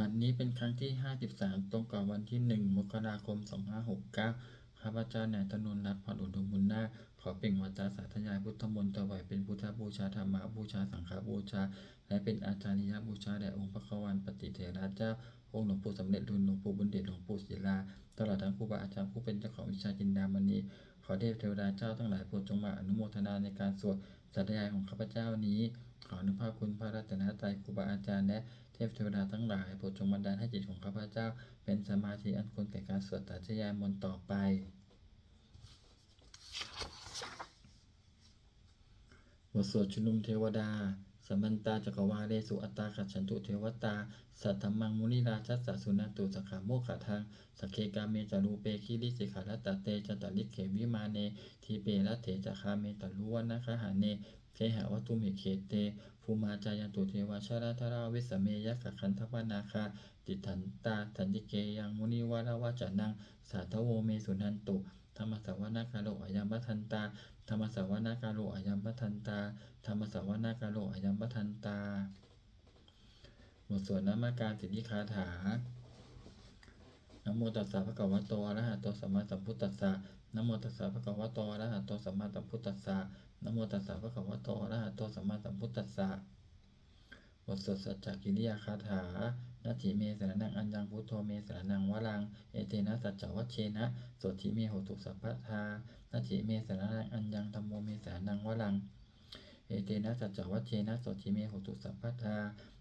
บัดนี้เป็นครั้งที่53ตรงกับวันที่1มกราคม2569ข้าพเจ้านายธนนท์ รัตน์ พรอุดมบุญนาคขอเปล่งวาจาสาธยายพุทธมนต์ถวายเป็นพุทธบูชาธรรมบูชาสังฆบูชาและเป็นอาจาริยบูชาแด่องค์พระขวันปฏิเถระเจ้าองค์หลวงปู่สำเร็จรุ่นหลวงปู่บุญเดชหลวงปู่ศิลาตลอดทั้งครูบาอาจารย์ผู้เป็นเจ้าของวิชาจินดามณีขอเทวดาเจ้าทั้งหลายโปรดจงมาอนุโมทนาในการสวดสาธยายของข้าพเจ้านี้ขออนุภาพคุณพระรัตนตรัยครูบาอาจารย์และเทวดาทั้งหลายโปรดจงบันดาลให้จิตของข้าพเจ้าเป็นสมาธิอันควรแก่การสวดสาธยายมนต์ต่อไปบทสวดชุมนุมเทวดาสัมมันตาจักรวาเลสุอัตตาขัจฉันตุเทวตาสัทธัมมังมุนิราชัสสะสุนันตุสักขาโมขะทังสักเคกาเมจารูเปคิริสิขารัตตเตจตลิเขวิมาเนทีเปรัตเถจคาเมตลุวนะคะหาเนเคหะวัตุเมเขเตภูมาจายันตุเทวชราธราวิสเมยะกะคันทวนาคาติถันตาทันติเกยังมุนิวารวจานังสาทโวเมสุนันตุธรรมสวนาคาโลอายัมปทันตาธรรมสวนาคาโลอายัมปทันตาธรรมสวนาคาโลอายัมปทันตาบทสวดนามการสิทธิคาถานะโมตัสสะภะคะวะโตอะระหะโตสัมมาสัมพุทธัสสะนะโมตัสสะภะคะวะโตอะระหะโตสัมมาสัมพุทธัสสะนะโมตัสสะภะคะวะโตอะระหะโตสัมมาสัมพุทธัสสะบทสวดสัจจกิริยาคาถานาทิเมสรณังอัญญังพุทโธเมสรณังวรังเอเตนะสัจจวัชเชนะโสทิเมโหตุสัพพทานาทิเมสรณังอัญญังธัมโมเมสรณังวรังเอเตนะสัจจวัชเชนะโสทิเมโหตุสัพพทา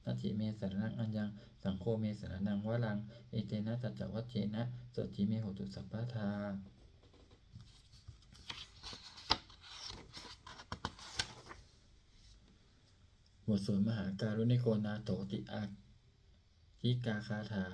นาทิเมสรณังอัญญังสังโฆเมสรณังวรังเอเตนะสัจจวัชเชนะโสทิเมโหตุสัพพทาบทสวดมหาการุณิโกนาโถติอาทิกาคาถา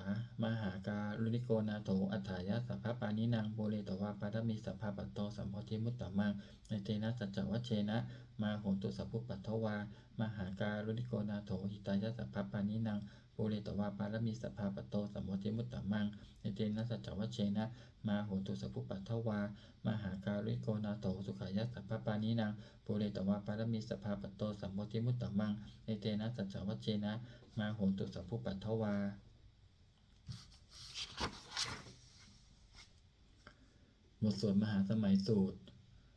มหาการุณิโกนาโถอัฏฐายะสัพพปานินางโบเลตวาปารมีสัพพปัตโตสัมโพธิมุตตะมังในเตนะสัจจวัชเชนะมาโหตุสัพพุปัตถวามหาการุณิโกนาโถหิตายะสัพพปานินางโบเลตวาปารมีสัพพปัตโตสัมโพธิมุตตะมังในเตนะสัจจวัชเชนะมาโหตุสัพพุปัตถวามหาการุณิโกนาโถสุขายะสัพพปานินางโบเลตวาปารมีสัพพปัตโตสัมโพธิมุตตะมังในเตนะสัจจวัชเชนะมาโหตุสัพพุปัตถวาบทสวดมหาสมัยสูตร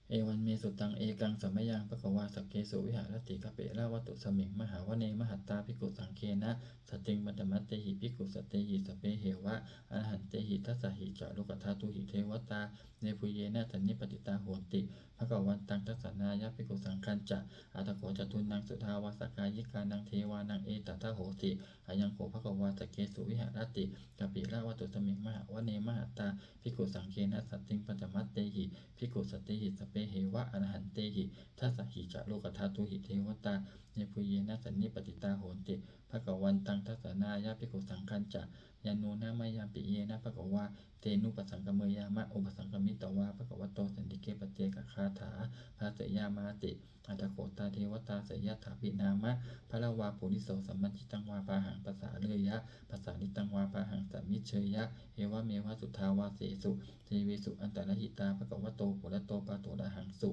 เอวันเมสุตังเอกังสัมมยังภควาสักเกสุวิหารติกะเปราวัตุสมิงมหาวเนมหัตตาภิกขุสังเคนะสติงมัตตมัตเตหิภิกขุสเตหิสเปเหวะอรหันเตหิทัสสหิจารุกธาตุหิเทวตาเนปุเยนะสันนิปติตาโหติภควันตังทัสสนายะภิกขุสังคัญจะอัตโขจตุนังสุทาวาสกายิกานังเทวานังเอตัทโหติอายังโขภควาสักเกสุวิหารติกะปิราวัตุสมิงมหาวเนมหัตตาภิกขุสังเคนะสติงปัจจมัตเตหิภิกขุสเตหิสเปเหวะอรหันเตหิทัสสหิจาโลกธาตุหิเทวตาเนปุเยนะสันนิปติตาโหติภควันตังทัสสนายะภิกขุสังคัญจะยานูนะมายามปิเยนะภควาเตนุปสังกเมยามะอุปสังกมิตวาภควโตสันติเกปเจกคาถาภาสยามาติอัตโขตาเทวตาสยถาปินามะพระวาปุริโสสัมมัญจิตังวาปาหังภาษาเลยะภาษานิตังวาปาหังสัมมิเชยะเอวะเมวะสุทาวาเสสุเทเวสุอันตรหิตาภควโตปุระโตปาโตระหังสุ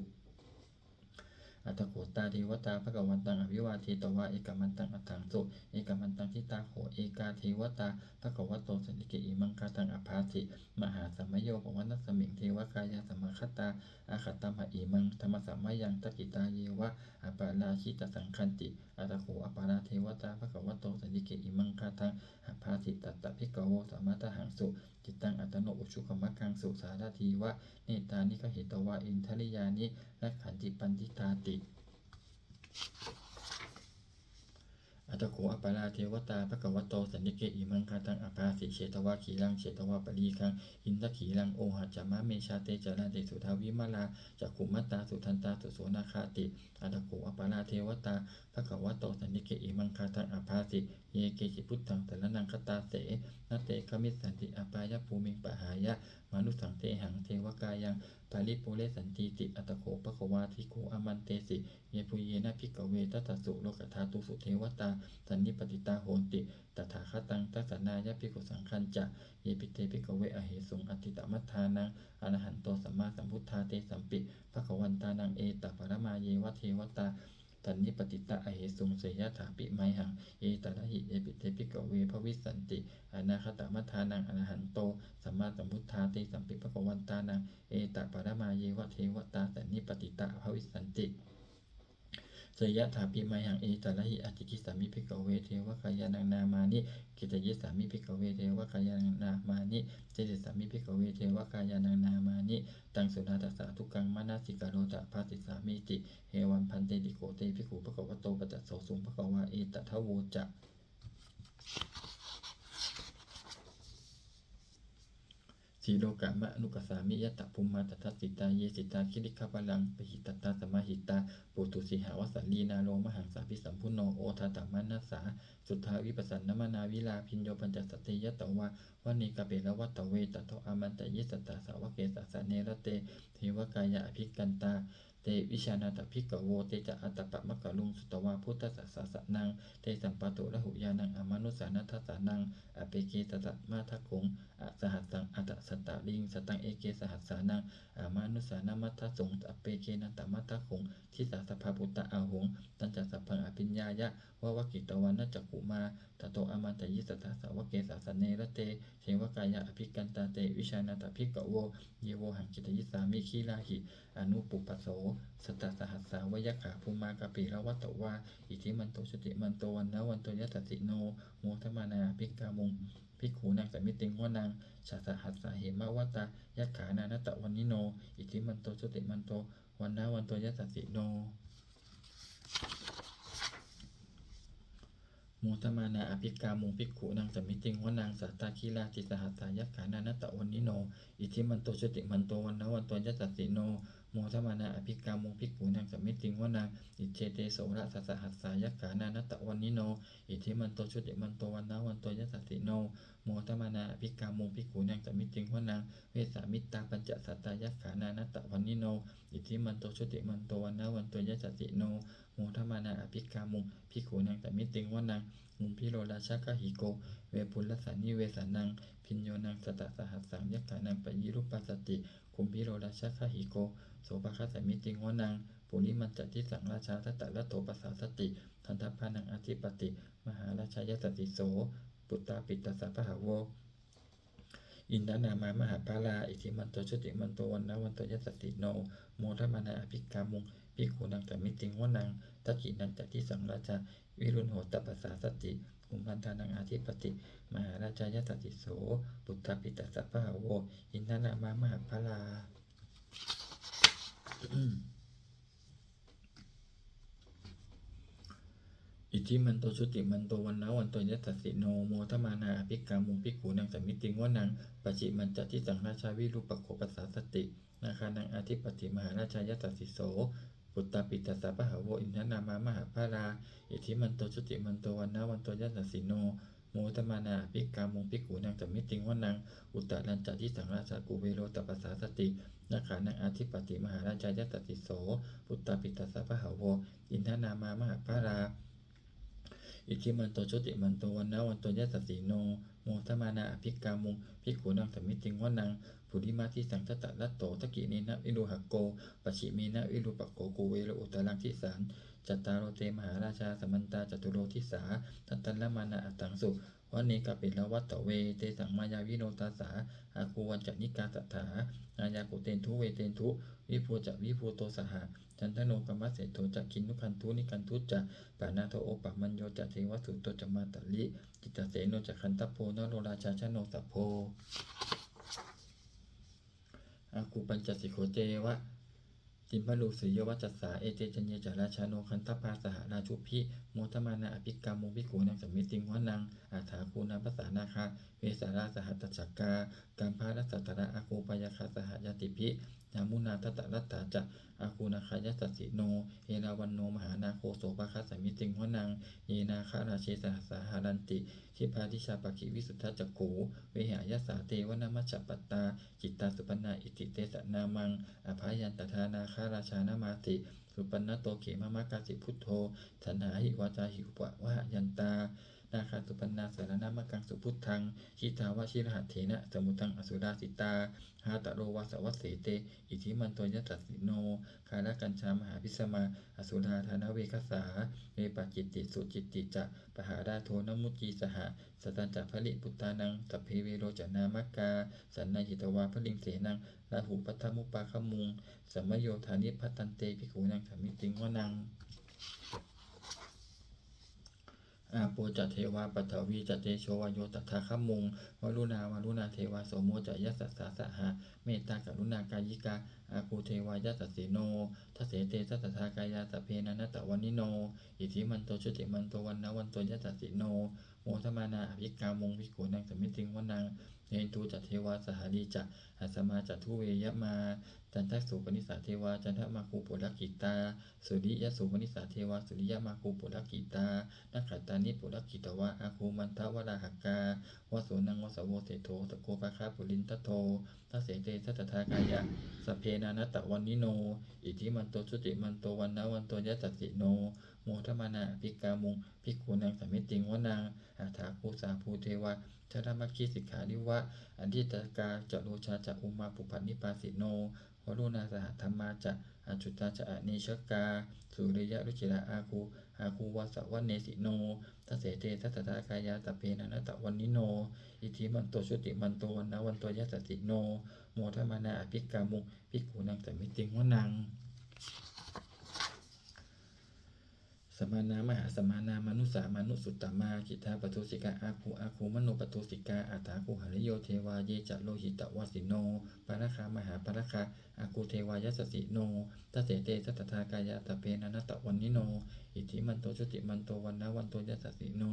อัตโขตาเทวตาภควันตังอภิวาเทตวาเอกมันตังอัฏฐังสุเอกมันตังทิตาโขเอกาเทวตาภควโตสันติเกอิมังคาตังอภาสิมหาสัมมโยปวัณัสสมิงเทวกายาสัมมาคตาอาคัตตัมหะอิมังธรรมสัมมายังตกิตาเยวะอปาราชิตสังคันติอัตโขอปาราเทวตาภควโตสันติเกอิมังคาตังอภาสิตัตตะภิกขโวสัมมาตหังสุจิตตังอัตโนอุชุขมัคคังสุสาราทีวะเนตานิกหิตวาอินทริยานิและขันติปันติตาติอัตโขอปาราเทวตาภควโตสันติเกอิมังคาตังอภาสิเฉตวาขีรังเฉตวาปรีคังอินทขีรังโอหัจจามะเมชาเตจาราเตสุทาวิมาลาจักขุมัตตาสุทันตาสุโสนาคาติอัตโขอปาราเทวตาภควโตสันติเกอิมังคาตังอภาสิเยเกจิพุทธังสรณังคตาเสนเตคมิสันติอปายภูมิงปะหายะมนุสังเตหังเทวกายังปาริปุเรสันติติอัตโขภควาทิโขอมันเตสิเยปุเยนะภิกขเวทัสสุโลกธาตุสุเทวตาสันนิปติตาโหติตถาคตังทัสสนายะภิกขุสังคัญจะเยปิเตภิกขเวอเหสุงอติตมัฏฐานังอรหันโตสัมมาสัมพุทธาเตสัมปิภควันตานังเอตปรมาเยวะเทวตา ตันนิปติตะอเหสุงเสยถาปิไมหังเอตระหิเอปิเตปิกเวภวิสันติอนาคตมัทธานังอรหันโตสัมมาสัมพุทธาเตสัมปิภควันตานังเอตปรมาเยวะเทวตาตันนิปติตะภวิสันติเสยถาปิไมหังเอตระหิอจิกิสามิภิกขเวเทวกายานังนามานิกิตยิสามิภิกขเวเทวกายานังนามานิเจติสามิภิกขเวเทวกายานังนามานิตังสุนาตัสสะทุกขังมนาสิกาโรตะภาสิสามิติเฮวันพันเตติโกเตภิกขุภควโตปัจจโสสุงภควาเอตทะโวจะสีโลกะมะนุกัสสามิยะตะภูมาตทัสสิตาเยสิตาคิริขะพลังปหิตตาสมาหิตาปุตุสิหาวสัลลีนาโลมหังสาภิสัมพุโนโอทาตมันัสสาสุทธาวิปัสสันนมนาวิลาพิญโยปัญจสัตติยะตวาวเนกะเปละวัตตเวตโตอามันตยิสัตตาสาวะเกสะสะเนระเตเทวกายะอภิกันตาเตวิชานาตภิกขโวเตจะอัตตปะมะกะลุงสุตวาพุทธสัสสะสะนังเตสัมปะตุระหุยานังอมานุสานัทสานังอเปเกตตะมาทะคงอสหัสสังอัตสตาลิงสตังเอเกสหัสสานังอามานุสานามัทธสงอเปเกนันตมัทธคงทิสาสภาปุตตะอาหงตัญจสัพพังอภิญญายะวะวกิตวันนจักขุมาตโตอมันตยิสตาสาวะเกสาสเนระเตเทวกายะอภิกันตาเตวิชานาตภิกขโวเยโวหังกิตยิสามิคีลาหิอนุปุปปโสสตสหัสสาวยขาภูมากะปิระวัตตวาอิทิมันโตชุติมันโตวันนะวันโตยตัสสิโนโมทมานาภิกขามุงภิกขุนางสัมมิติงวานางชาสหัสสาเหมวัตตายะขานานัตตวันนิโนอิทิมันโตชุติมันโตวันนะวันโตยตัสสิโนโมทมานาอภิกามุงภิกขุนางสัมมิติงวานางสัตตาคีลาติสหัสสายะขานานัตตวันนิโนอิทิมันโตชุติมันโตวันนะวันโตยตัสสิโนโมทมานาอภิกามุงภิกขุนางสัมมิติงวานางอิเจเตโสระสัสหัสสายะขานานัตตวันนิโนอิทิมันโตชุติมันโตวันนะวันโตยตัสสิโนโมทมานาอภิกามุงภิกขุนางสัมมิติงวานางเวสามิตาปัญจสัตตายะขานานัตตวันนิโนอิทิมันโตชุติมันโตวันนะวันโตยตัสสิโนโมทมานาอภิกามุงภิกขุนางสัมมิติงวานางมุมพิโรราชกะหิโกเวปุลลสานิเวสานังพิญโยนังสตสหัสสังยักขานังปยิรุปัสสติคุมพิโรราชกะหิโกโสภคัสสมิติงวนังปุริมันจติสังราชาทัตตะละโตปัสสาสติทันทพานังอธิปติมหาราชายสติโสปุตตาปิตตสัพพะหาโวอินทนามามหาภาลาอิทิมันโตชุติมันโตวันนะวันโตยสัตติโนโมทมานาอภิกามุงภิกขุนังสัมมิติงวนังทักขินันจติสังราชาวิรุณโหตปัสสาสติอุมพันธานังอธิปติมหาราชายสติโสปุตตาปิตสัพพะหาโวอินทนามามหาภาลา อิทิมันโตชุติมันโตวันนะวันโตยตัสสิโนโมทมานาอภิกามุงภิกขุนังสัมมิติงวนังปัจฉิมันจติสังราชาวิรูปโขปัสสาสตินาคานังอธิปติมหาราชายตัสสิโสปุตตาปิตสัพพะหาโวอินทนามามหาภาราอิทิมันโตชุติมันโตวันนะวันโตยตัสสิโนโมทมานาอภิกามุงภิกขุนังสัมมิติงวนังอุตตรัญจติสังราชากุเวโรตปัสสาสตินาคานังอธิปติมหาราชายตัสสิโสปุตตาปิตสัพพะหาโวอินทนามามหาภาราอิทิมันโตชุติมันโตวันนะวันโตยตัสสิโนโมทมานาอภิกามุงภิกขุนังสัมมิติงวนังปุริมาทิสังทัตตะลัตโตตะกิเนนะวิรุหโกปัจฉิเมนะวิรุปโกกุเวโรอุตรังทิสานจัตตารโรเตมหาราชาสมันตาจตุโรทิสาทัตตัลละมานะอัตถังสุวันเนกะปิละวัตตเวเตสังมายาวิโนตาสาอาคูวันจนิกาสัทธาอายากุเตนทุเวเตนทุวิภูจะวิภูโตสหะจันทโนกรรมเสโตจะกินนุคันทุนิคันทุจะปานาโทโอปะมัญโยจะเทวสุโตจะมาตลิจิตเสโนจะคันตโพนโรราชาชโนสัพโพอาคูปัญจสิกโขเจวะจิมพลูสุโยวัจจัสสาเอเจจัญเยจาราชาโนคันทภาสหราชุพิโมทมานาอภิกามุภิกขุนังสัมมิติงวนังอาถาคูนาภาษานาคาเวสาราสหัตจักกากัมภารัสสัตระอาคูปยคาสหยติพินามุนาทัตตะรัตตาจะอาคูนาคายสัสสิโนเอราวันโนมหานาโคโสภคัสสมิติงวนังเยนาคาราเชสหัสสาหารันติทิพาทิชาปกิวิสุทธจักขูเวหายสาเตวนามัจจปัตตาจิตตาสุปนาอิติเตสนามังอภายันตทานาคาราชานามาติสุปันนโตเขมะมะกาสิพุทโธสันหาหิวาจาหิวปะวะยันตา นาคาสุปันนาสารนามังกังสุพุทธังชิตาวชิรหัตเถนะสมุตังอสุราสิตาหาตโรวาสวัสเสเตอิทิมันโตยัสสสิโนคาลกัญชามหาพิสมาอสุราธานเวคสาเวปจิตติสุจิตติจะปหาราโทนมุจีสหสตัญจะภลิปุตตานังสัพเพเวโรจนามักกาสันนาหิตวาพลิงเสนังลาหุปัทธมุปาคมุงสัมมโยธานิพัตตันเตภิกขุนังสามิติงวนังอาโปจะเทวาปัทวีจะเตโชวโยตถาคมุงวรุณาวรุณาเทวาโสโมจะยัสสาสหะเมตตากรุณากายิกาอาคูเทวายัสสิโนทเสเตสัตถากายาสเพนันตะวันิโนอิทิมันโตชุติมันโตวันนะวันโตยัสสิโนโมทมานาอภิกามุงภิกขุนังสมิติงวนังเนตูจะเทวาสหารีจะหัสมาจะทุเวยมาจันทสุปนิสาเทวาจันทมาคูปุรกิตาสุริยสุปนิสาเทวาสุริยมาคูปุรกิตานักขัตตานิปุรกิตวะอาคูมันทวราหกาวโสนังวสโวเสโธตะโกปะคาปุรินทโททัสเสเตสัตถากายะสเพนานตะวันนิโนอิทิมันโตชุติมันโตวันนะวันโตยัสสิโนโมทมานาภิกามุงภิกขุนังสมิติงวนังอาถาภูสาภูเทวะชรมัคคีสิกขานิวะอันทิตกาจโรชาจะอุมาปุพันนิปาสิโนวรุณาสหธรรมาจะอจุตาจะอเนชกาสุริยะรุจิระอาคูวาสวัเนสิโนทัสเสเตทัสสะกายาตเพนันตะวันนิโนอิทิมันโตชุติมันโตวันนะวันโตยัสสิโนโมทมานาอภิกามุภิกขุนังสมิติงวนังสมานามหาสมานามนุสามนุสุตตมากิทาปทุสิกาอาคูมโนปทุสิกาอาถาคูหริโยเทวาเยจะโลหิตวสิโนปาราคามหาปาราคาอาคูเทวายัสสิโนทัสเสเตสัตถากายาตเพนันตะวันนิโนอิทิมันโตชุติมันโตวันนะวันโตยัสสิโน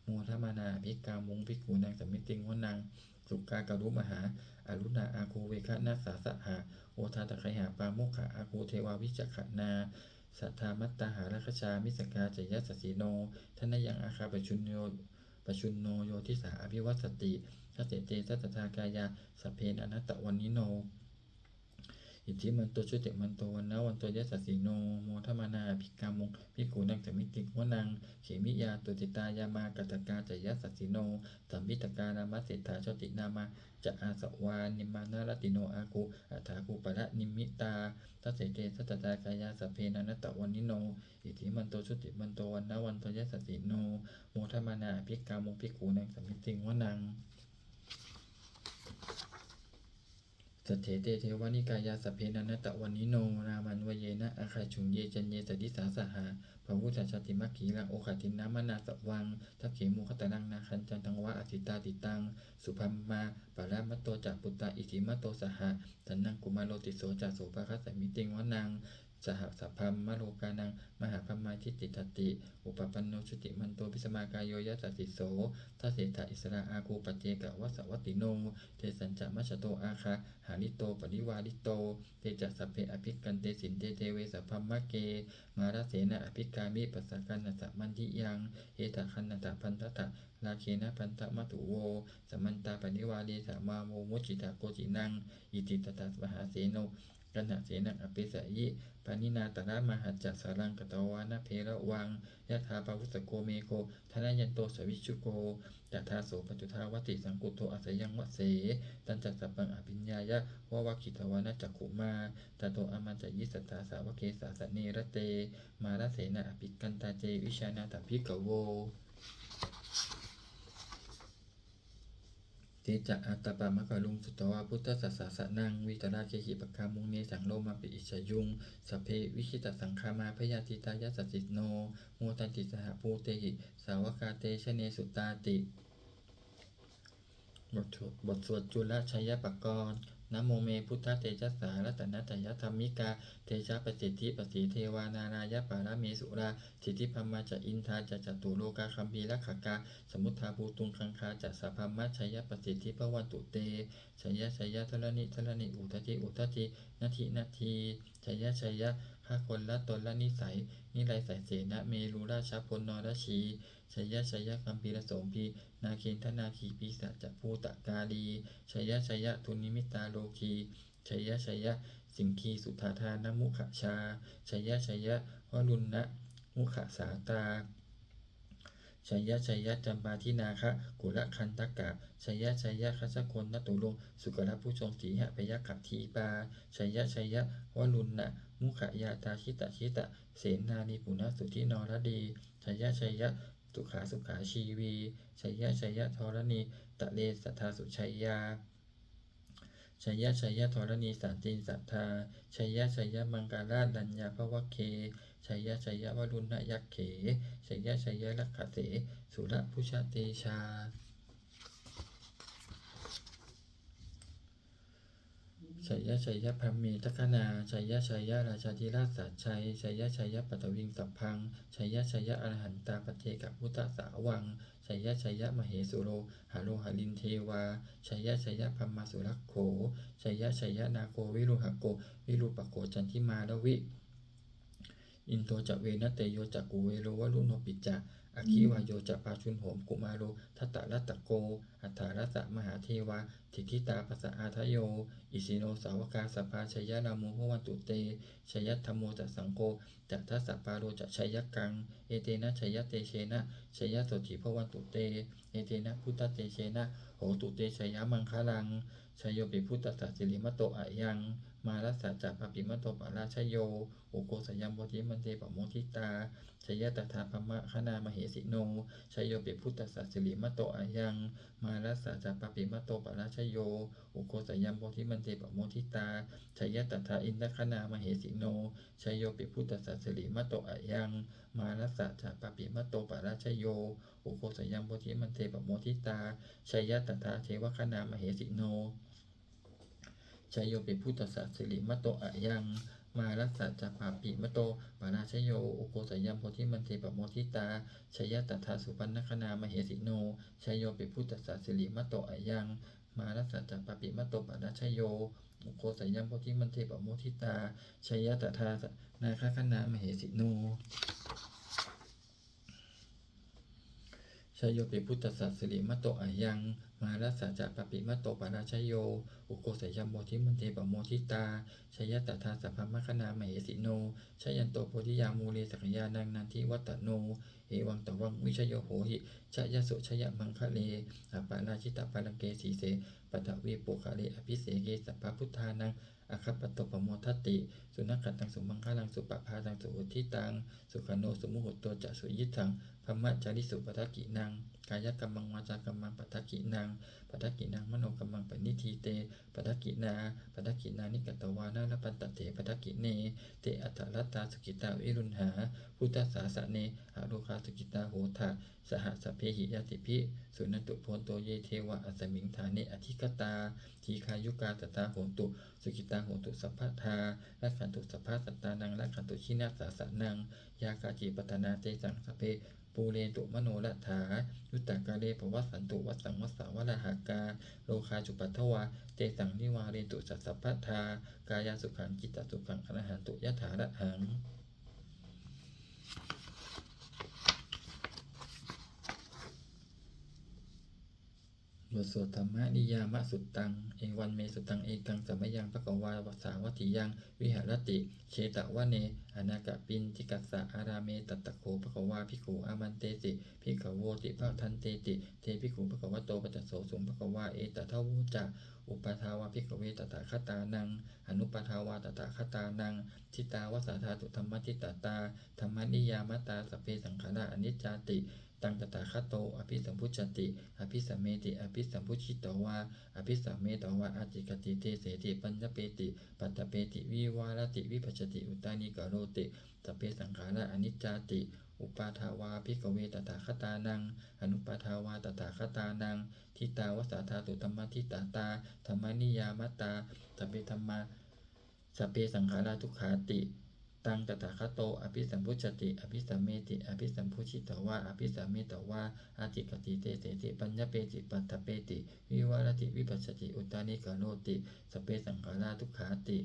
โมทมานาภิกามุงภิกขุนังสมิติงวนังสุกากรุมหาอรุณาอาคูเวคะนาสาสหะโอทาตะไคหาปาโมขะอาคูเทวาวิจักขนาสัทธามัตตาหาราคชามิสกาจยัสสีโนทนยังอาคาปชุนโนโยทิสาอภิวัสติทัสเสเตสัตถากายาสเพนอนัตตวันนิโนอิทธิมันโตชุติมันโตวันนะวันโตยัสสิโนโมทมานาภิกามุงภิกขุนังสมิติวนังเขมิยาตุติตายามากัตกาจยัสสิโนสัมมิตกานามัสเสถาชตินามาจะอาสวานิมานารติโนอาคูอัฏฐาคูปะระนิมิตาทัสเสเตสัตตากายาสเพนันตะวันนิโนอิทธิมันโตชุติมันโตวันนะวันโตยัสสิโนโมทมานาภิกามุงภิกขุนังสมิติวนังสัทเถเตเทวานิกายาสเพนันตะวันนิโนรามันวเยนะอาคาชุงเยจันเยสดิสาสหาภวุชาชติมัคคีลังโอคาตินามนาสวังทัพเขมุขตนังนาคันจันทังวะอสิตาติตังสุภัมมาปารามตโตจักปุตตาอิทิมโตสหะสันนังกุมารโลติโสจักโสภคัสสมิติงวนังสหสัพพัมมโลกานังมหาพัมมาทิติตติอุปปันโนชุติมันโตพิสมากายโยยัสสิโสทัสเสถาอิสราอาคูปเจกะวัสวัตติโนเทสัญจะมัชโตอาคาหาลิโตปริวาลิโตเตจัสสพเพอภิกันเตสินเตเทเวสัพพัมมะเกมาราเสนะอภิกามิปัสสกันนัสสะมันทิยังเอตคันนัตพันทะลาเคนะพันธมัตุโวสมันตาปนิวาลีสามาโมมุจิตาโกจินังอิติตตาสมหาเสโนกันหะเสนังอภิสัยยิปานินาตระมหัจจสารังกตวานะเพระวังยะถาภาวุสโกเมโกทนายันโตสวิชุโกจัตถาโสปัจจุทาวติสังกุโตอาศัยังวะเสตันจัสสะปังอภิญญายะวะวะคิตวานะจักขุมาตโตอมันจยิสัตตาสาวเกสาสเนระเตมาราเสนะอภิกันตาเจวิชานาตภิกขโวเตจะอัตตปามะกะลุงสุตวาพุทธสัสสะสะนังวิตราเคหิปคามุงเนสังโลมาปิอิชยุงสัพเพวิชิตสังคามาพยาติตายสัสสิโนโมตันติสหภูเตหิสาวกาเตชเนสุตาติบทสวดจุลชัยปกรณ์นะโมเมพุทธเตจัสสารัตนะตยธรรมิกาเตชะปสิทธิปสีเทวานารายะปาระเมสุราสิทธิพัมมาจะอินทาจะจตุโลกาคัมภีรักขกาสมุทธาภูตุงคังคาจะสัพพัมมัชชัยปสิทธิปวันตุเตชัยทรณิอุทธินาทีชัยข้าคนละตนละนิสัยนิไรสายเสนะเมรุราชพลนรชีชัยคัมภีรโสมพีนาเคนทนาคีปีศาจภูตกาลีชัยทุนิมิตาโลคีชัยสิงคีสุธาธานมุขชาชัยวรุณนะมุขสาตา ชัยยะชัยยะจัมปาทินาคะกุลคันตกะชัยยะชัยยะคัสคนนตุลุงสุกรผู้ทรงสีหะพยัคขทีปาชัยยะชัยยะวลุณนะมุขยาตาชิตะชิตะเสนานีปุณสุทธินรดีชัยยะชัยยะสุขาสุขาชีวีชัยยะชัยยะธรณีตะเลสัทธาสุชัยยาชัยยะชัยยะธรณีสันติสัทธาชัยยะชัยยะมังกาลาดัญญาภวเคชัยยะชัยยะวรุณยักเขชัยยะชัยยะลักขเสสุรพุชเตชาชัยยะชัยยะพัมเมทัคคนาชัยยะชัยยะราชาธิราชสัจชัยชัยยะชัยยะปัตตวิงสัพพังชัยยะชัยยะอรหันตาปเจกพุทธสาวังชัยยะชัยยะมเหสุโรหาโลหลินเทวาชัยยะชัยยะพัมมาสุรักโขชัยยะชัยยะนาโกวิรุหโกวิรูปโกจันทิมาลวิอินโทจะเวนะเตโยจักกุเวโรวรุโนปิจาอคิวายโยจะปาชุนโหมกุมาโรทัตตะรัตตะโกอัฏฐารัสะมหาเทวาทิทิตาภสะอาทโยอิสิโนสาวกาสภาชัยยะนามุภวันตุเตชัยยะธรรมโมจะสังโฆจะทัสสะปาโรจะชัยยะกังเอเตนะชัยยะเตเชนะชัยยะโสถิภวันตุเตเอเตนะพุทธเตเชนะโหตุเตชัยยะมังคลังชัยโยปิพุทธสัจสิริมโตอะยังมารัสสะจัปปปิมโตปะราชโยโอโกสยัมโพธิมันเตปะโมทิตาชัยยะตถาภมะคณามเหสิโนชัยโยปิพุทธสัจสิริมโตอะยังมารัสสะจัปปปิมโตปะราชโยโอโกสยัมโพธิมันเตปะโมทิตาชัยยะตถาอินทคณามเหสิโนชัยโยปิพุทธสัจสิริมโตอะยังมารัสสะจัปปปิมโตปะราชโยโอโกสยัมโพธิมันเตปะโมทิตาชัยยะตถาเทวคณามเหสิโนชัยโยปิพุทธสัจสิริมโตอะยังมารัสสะจัปปปิมโตปาราชโยโอโกสยัมโพธิมันเตปะโมทิตาชัยยะตถาสุปันนคณามเหสิโนชัยโยปิพุทธสัจสิริมโตอะยังมารัสสะจัปปปิมโตปาราชโยโอโกสยัมโพธิมันเตปะโมทิตาชัยยะตถานาคคณามเหสิโนชัยโยปิพุทธสัจสิริมโตอะยังมารัสสะจัปปปิมโตปาราชโยอุโกสยัมโพธิมันเตปะโมทิตาชัยยะตถาสัพพมคณามเหสิโนชัยยันโตโพธิยามูเลสักยานังนันทิวัตโนเอวังตวังวิชโยโหหิชยสุชยมังคะเลอปาราชิตาปาลังเกสีเสปัตวีปุคะเลอภิเสเกสัพพพุทธานังอคัปปโตปโมทัตติสุนัขตังสุมังคลังสุปภาตังสุอุทิตังสุขโนสุมุหุตโตจะสุยิทังพมะจาริสุปทักกินังกายกรรมังวาจากรรมังปทักกินังปทักกินังมโนกรรมังปณิทีเตปทักกินานิกตวานาลปันตเถปทักกิเนเตอัตถรัตตาสุกิตาวิรุณหาพุทธสาสะเนหาโลคาสุกิตาโหทะสหสเพหิยติภิสุนันตุโพนโตเยเทวะอัสมิงฐาเนอธิกตาทีคายุกาตตาโหตุสุกิตาโหตุสัพพทาและขันตุสัพพสัตตานังและขันตุชินาสาสนังยากาจิปตนาเตสังสเพปูเรตุมโนละถายุตตากาเลภวสันตุวัสสังวัสสาวะหากาโลคาจุปัทถวาเตสังนิวาเรตุสัสสะพัทธากายาสุขังจิตตสุขังอรหันตุยะถาระหังบทสวดธรรมนิยามสุตตังเอวันเมสุตังเอกังสัมยังภะคะวาวัสสาวัตถิยังวิหารติเชตวะเนอนากะปินทิกัสสะอาราเมตัตตะโขภะคะวาภิกขุอามันเตติภิกขโวติภะทันเตติเทภิกขุภะคะวะโตปัจจโสสุภะคะวาเอตทะวุจะอุปทาวาภิกขเวตถาคตานังอนุปทาวาตถาคตานังทิตาวสัทธาตุธรรมทิตตาธรรมนิยามตาสพเพสังขาราอนิจจาติตังตถาคโตอภิสัมพุจติอภิสัมเมติอภิสัมพุชิตวาอภิสัมเมตวาอาจิกติเตเสติปัญญเปติปัตตเปติวิวารติวิปัชติอุตานิกโรติสพเพสังขาราอนิจจาติอุปาทาวาภิกขเวตถาคตานังอนุปาทาวาตถาคตานังทิตาวสัทธาตุธรรมทิตตาธรรมนิยามตาสพเพธรรมาสพเพสังขาราทุกขาติตังตถาคโตอภิสัมพุชติอภิสัมเมติอภิสัมพุชิตวาอภิสัมเมตวาอาจิกติเตเสติปัญญเปติปัตถเปติวิวารติวิปัสสติอุตานิกโรติสพเพสังขาราทุกขาติ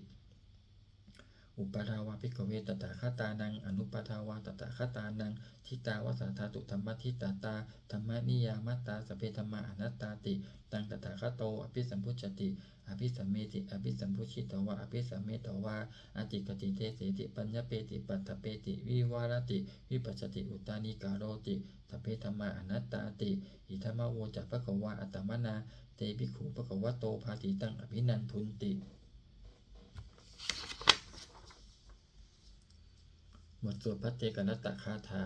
อุ อุปทาวาภิกขเวตตถาคตานังอนุปทาวาตถาคตานังทิตาวสัทธาตุธรรมทิตตาธรรมนิยามัตตาสพเพธัมมาอนัตตาติตังตถาคโตอภิสัมพุชติอภิสัมเมติอภิสัมพุชิตวะอภิสัมเมตวะอติกติเตเสติปัญญเปติปัตถเปติวิวารติวิปัสสติอุตตานิกาโรติสพเพธัมมาอนัตตาติอิทัมมะโวจักภควาอัตตมนาเตภิกขุภควโตภาติตังอภินันทุนติบทสวดพระเตกนัตตคาถา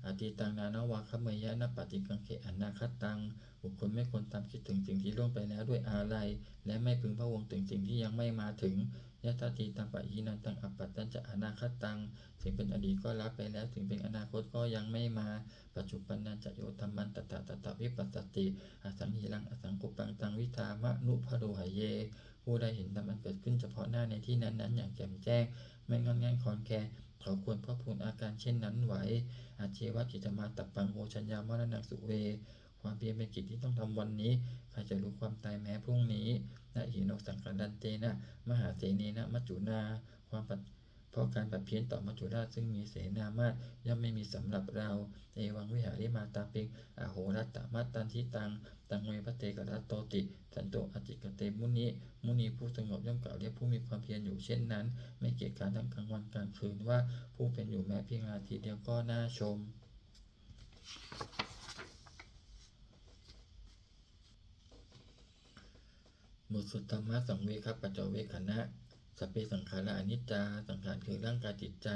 อติตังนานาวาคเมยะนปฏิกังเขอนาคตังบุคคลไม่ควรตามคิดถึงสิ่งที่ล่วงไปแล้วด้วยอาลัยและไม่พึงพะวงถึงสิ่งที่ยังไม่มาถึงยะตติตังปะยีนันตังอัปปัตตัญจะอนาคตังสิ่งเป็นอดีตก็รับไปแล้วสิ่งเป็นอนาคตก็ยังไม่มาปัจจุบันนันจะโยธรรมันตถาตถาวิปัสสติอสังหิรังอสังกุปังตังวิธามะนุภโรหเยผู้ใดเห็นธรรมอันเกิดขึ้นเฉพาะหน้าในที่นั้นๆอย่างแจ่มแจ้งไม่งอนแง่นคอนแคเขาควรเพราะพูนอาการเช่นนั้นไว้อาเจวะกิจมาตับปังโอชัญญามรณะสุเวความเพียรเป็นกิจที่ต้องทำวันนี้ใครจะรู้ความตายแม้พรุ่งนี้นะหิโนสังกัดันเตนะมหาเสเนนะมัจจุนาความเพราะการปัดเพี้ยนต่อมัจจุราชซึ่งมีเสนามาศย่อมไม่มีสำหรับเราเอวังวิหาริมาตาปิงอโหรัตตมัตตันทิตังตังเวปเตกรัตโตติสันโตอจิกเตมุนีผู้สงบย่อมกล่าวเรียกผู้มีความเพียรอยู่เช่นนั้นไม่เกียจคร้านทั้งกลางวันกลางคืนว่าผู้เป็นอยู่แม้เพียงนาทีเดียวก็น่าชมบทสุตธรรมะสังเวคปัจจเวคขณะสัพเพสังขาราอนิจจาสังขารคือร่างกายจิตใจ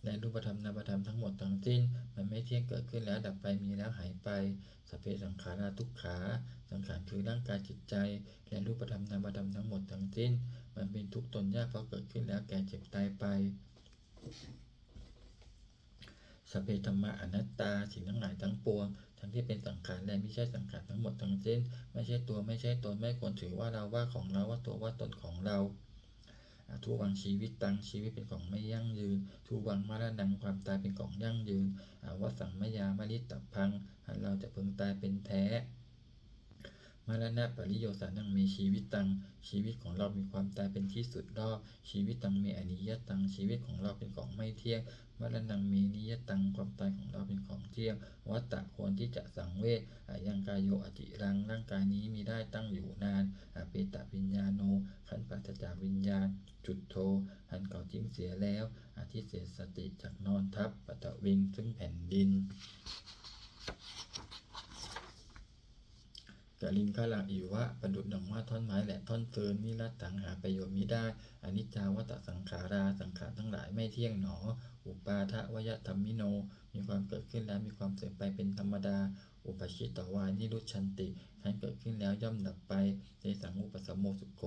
และรูปธรรมนามธรรมทั้งหมดทั้งสิ้นมันไม่เที่ยงเกิดขึ้นแล้วดับไปมีแล้วหายไปสัพเพสังขาราทุกขาสังขารคือร่างกายจิตใจและรูปธรรมนามธรรมทั้งหมดทั้งสิ้นมันเป็นทุกข์ตนยากเพราะเกิดขึ้นแล้วแก่เจ็บตายไปสัพเพธัมมาอนัตตาสิ่งทั้งหลายทั้งปวงทั้งที่เป็นสังขารและไม่ใช่สังขารทั้งหมดทั้งสิ้นไม่ใช่ตัวไม่ใช่ตนไม่ควรถือว่าเราว่าของเราว่าตัวว่าตนของเราทุวังชีวิตตังชีวิตเป็นของไม่ยั่งยืนทุวังมรณังความตายเป็นของยั่งยืนวสังมยามริตตพังเราจะพึงตายเป็นแท้มรณะปริโยสานังมีชีวิตตังชีวิตของเรามีความตายเป็นที่สุดรอบชีวิตตังมีอนิยตังชีวิตของเราเป็นของไม่เที่ยงมรณังมีนิยตังความตายของเราเป็นของเที่ยงวัตตะควรที่จะสังเวชยังกายโยอจิรังร่างกายนี้มีได้ตั้งอยู่นานเปตวิญญาโนขันธ์ปราศจากวิญญาณจุดโทหันเก่าทิ้งเสียแล้วอาทิเสสติจากนอนทับปัตวิงซึ่งแผ่นดินกลิงขลังอิวะประดุจดอกไม้ท่อนไม้และท่อนเฟิร์นนิรัตถังหาประโยชน์มิได้อนิจจาวัตสังขาราสังขารทั้งหลายไม่เที่ยงหนออุปาทะวยธรรมิโนมีความเกิดขึ้นแล้วมีความเสื่อมไปเป็นธรรมดาอุปชิตวานิรุชันติการเกิดขึ้นแล้วย่อมดับไปเตสังอุปสัมโมสุโข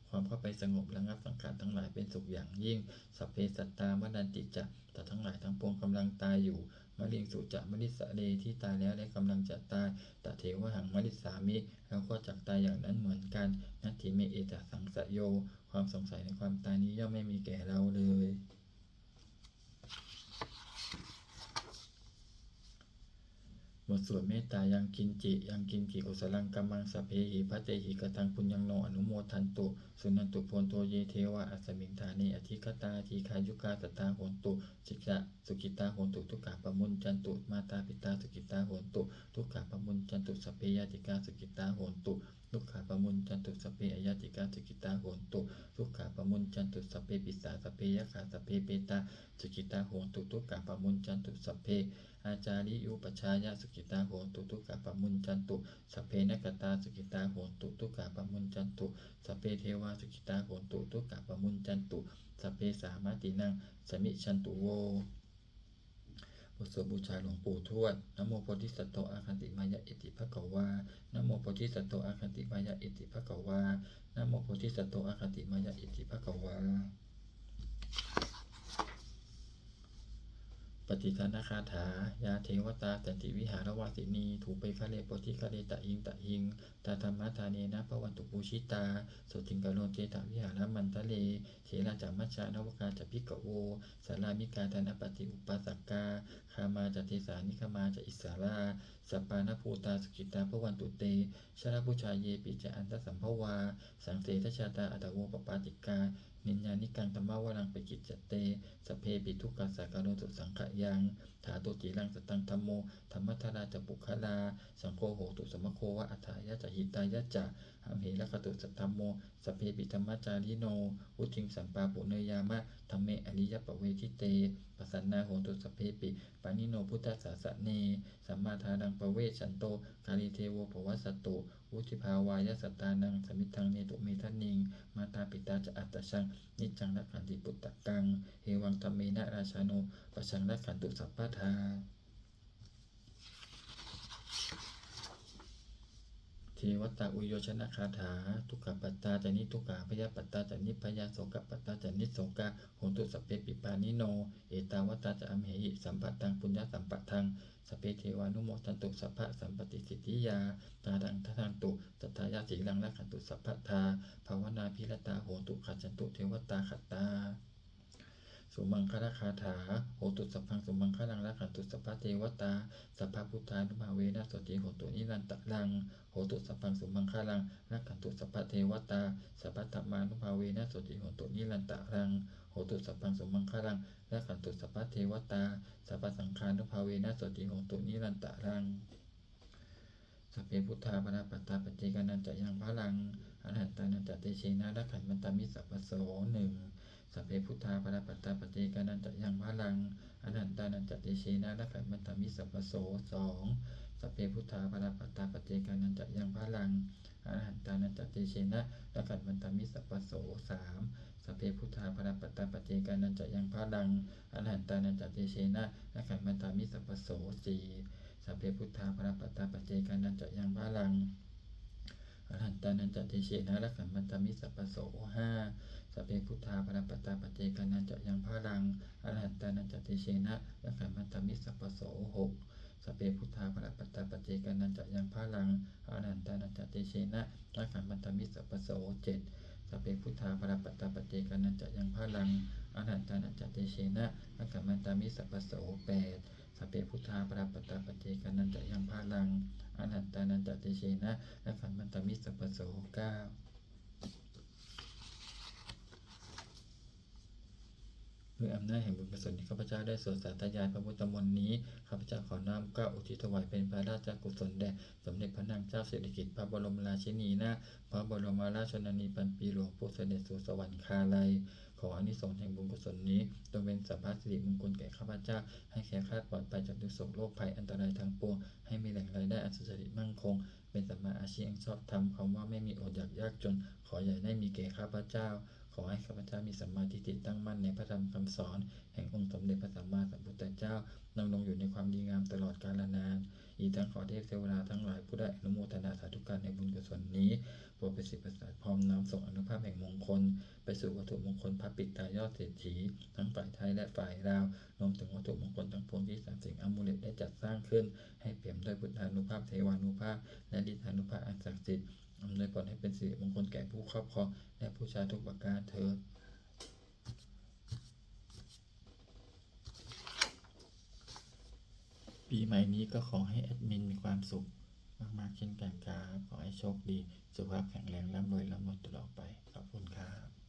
ความเข้าไปสงบระงับสังขารทั้งหลายเป็นสุขอย่างยิ่งสัพเพสัตตามนันติจะแต่ทั้งหลายทั้งปวงกำลังตายอยู่มะลิงสุจะมลิสะเลที่ตายแล้วและกำลังจะตายตเทวหังมลิสามิแล้วก็จักตายอย่างนั้นเหมือนกันนัตถิเมเอตสังสโยความสงสัยในความตายนี้ย่อมไม่มีแก่เราเลยบทสวดเมตตายังกินจิกุศลังกัมมังสเพหิพระเตหิกตังปุญญังโนอนุโมทันตุสุนันตุโพนโตเยเทวะอัสมิงธาเนอธิคตาทีคายุกาสตาโหนตุสิกะสุกิตาโหนตุทุกขะปมุญจันตุมาตาปิตาสุกิตาโหนตุทุกขะปมุญจันตุสเพยติกาสุกิตาโหนตุทุกขะปมุญจันตุสเพอายติกาสุกิตาโหนตุทุกขะปมุญจันตุสเพปิสาสเพยะขาสเพเปตาสุกิตาโหนตุทุกขะปมุญจันตุสเพอาจาริยุปชายะสุกิตาโหนตุทุกขะปมุญจันตุสัพเพนกตาสุกิตาโหนตุทุกขะปมุญจันตุสัพเพเทวาสุกิตาโหนตุทุกขะปมุญจันตุสัพเพสามาตินังสมิชันตุโวบทสวดบูชาหลวงปู่ทวดนะโมโพธิสัตโตอาคันติมายะอิติภควานะโมโพธิสัตโตอาคันติมายะอิติภควานะโมโพธิสัตโตอาคันติมายะอิติภควาปฏิทานคาถายาเทวตาสันติวิหารวาสินีถูไปคะเลโพธิคะเลตะหิงตาธรรมทาเนนะปวันตุปูชิตาสุติงกโลเจตวิหารมันทะเลเถระจามัชฌานวกาจพิกโวสารามิกาธนปฏิอุปสักกาคามาจเทสานิคมาจอิสารา สัปปานภูตาสุขิตาภวันตุเตชลพุชาเยปิจอันตสัมภวาสังเสทชาตาอัตโวปปาติกานิญญานิกังธรรมวรังปกิจจเตสเพปิทุกขัสสะกโนตุสังขยังถาตุจิรังสตังธัมโมธรรมทราจะปุคลาสังโฆโหตุสมโควะอัฏฐายะจะหิตายะจะหัมเหระคตุสัทธัมโมสเพปิธรรมจาริโนวุทิงสัมปาปุเนยามะธรรมเมอริยปเวทิเตปสันนาโหตุสเพปิปานิโนพุทธสาสเนสัมมาทานังปเวชันโตกาลิเทโวภวสตุวุธิภาวายสตานังสมิทังเนตุเมทนิงมาตาปิตาจะอัตตชังนิจจังรักขันติปุตตะกังเฮวังธรรมเมนะราชาโนปชังรักขันตุสัพพทาเทวตาอุโยชนะคาถาทุกขปัตตาจานิทุกขาพยาปัตตาจานิพยาโสกปัตตาจานิโสกาโหตุสเปปิปานิโนเอตาวตาจะอัมเหหิสัมปัตตังปุญญสัมปัตทังสเปเทวานุโมทันตุสัพพะสัมปติสิทธิยาตาดังทันตุสัทธายาสีลังละขันตุสัพพทาภาวนาพิรตาโหตุขัจฉันตุเทวตาขัตตาสุมังคลคาถาโหตุสัพพังสุมังคลังละขันตุสัพพะเทวตาสัพพะพุทธานุภาเวนะสติโหตุนิรันตะลังโหตุสัพพังสุมังคลังละขันตุสัพพะเทวตาสัพพะธรรมานุภาเวนะสติโหตุนิรันตะลังโหตุสัพพังสุมังคลังละขันตุสัพพะเทวตาสัพพะสังฆานุภาเวนะสติโหตุนิรันตะลังสัพเพพุทธาปราปัตตาปัจเจกานันจะยังพลังอรหันตานันจะเตเชนะละขันมันตามิสัพพโสหนึ่งสัพเพพุทธาปราปัตตาปัจเจกานันจะยังพลังอรหันตานันจะเตเชนะละขันมันตามิสัพพโสสองสัพเพพุทธาปราปัตตาปัจเจกานันจะยังพลังอรหันตานันจะเตเชนะละขันมันตามิสัพพโสสามสัพเพพุทธาปราปัตตาปัจเจกานันจะยังพลังอรหันตานันจะเตเชนะละขันมันตามิสัพพโสสี่สัพเพพุทธาปราปัตตาปัจเจกานันจะยังพลังอรหันตานันจะเตเชนะละขันมันตามิสัพพโสห้าสัพเพพุทธาปราปัตตาปัจเจกานันจะยังพลังอรหันตานันจะเตเชนะละขันมันตามิสัพพโสหกสัพเพพุทธาปราปัตตาปัจเจกานันจะยังพลังอรหันตานันจะเตเชนะละขันมันตามิสัพพโสเจ็ดสัพเพพุทธาปราปัตตาปัจเจกานันจะยังพลังอรหันตานันจะเตเชนะละขันมันตามิสัพพโสแปดสัพเพพุทธาปราปัตตาปัจเจกานันจะยังพลังอรหันตานันจะเตเชนะละขันมันตามิสัพพโสเก้าด้วยอำนาจแห่งบุญกุศลที่ข้าพเจ้าได้สวดสาธยายพระพุทธมนต์นี้ข้าพเจ้าขอน้อมเกล้าอุทิศถวายเป็นพระราชกุศลแด่สมเด็จพระนางเจ้าสิริกิติ์พระบรมราชินีนาถพระบรมราชชนนีพันปีหลวงผู้เสด็จสู่สวรรคาลัยขออานิสงส์แห่งบุญกุศลนี้จงเป็นสัพพะสิริมงคลแก่ข้าพเจ้าให้แคล้วคลาดปลอดภัยจากทุกโศกโรคภัยอันตรายทั้งปวงให้มีแหล่งรายได้อันสุจริตมั่นคงเป็นสัมมาอาชีพชอบธรรมคำว่าไม่มีอดอยากยากจนขออย่าได้มีแก่ข้าพเจ้าขอให้ข้าพเจ้ามีสัมมาทิฏฐิตั้งมั่นในพระธรรมคำสอนแห่งองค์สมเด็จพระสัมมาสัมพุทธเจ้าดำรงอยู่ในความดีงามตลอดกาลนานอีกทั้งขอเทพเทวดาทั้งหลายผู้ได้อนุโมทนาสาธุการในบุญกุศลนี้โปรดประสิทธิ์ประสาทพร้อมน้อมส่งอนุภาพแห่งมงคลไปสู่วัตถุมงคลพระปิตายอดเศรษฐีทั้งฝ่ายไทยและฝ่ายลาวรวมถึงวัตถุมงคลทั้งปวงที่สามสิ่งอมูเลตได้จัดสร้างขึ้นให้เปี่ยมด้วยพุทธานุภาพเทวานุภาพและฤทธานุภาพอันศักดิ์สิทธิ์อำนวยผลให้เป็นสิริมงคลแก่ผู้ครอบครองและผู้ใช้ทุกประการเถิดปีใหม่นี้ก็ขอให้แอดมินมีความสุขมากๆเช่นกันครับขอให้โชคดีสุขภาพแข็งแรงร่ำรวยตลอดไปขอบคุณครับ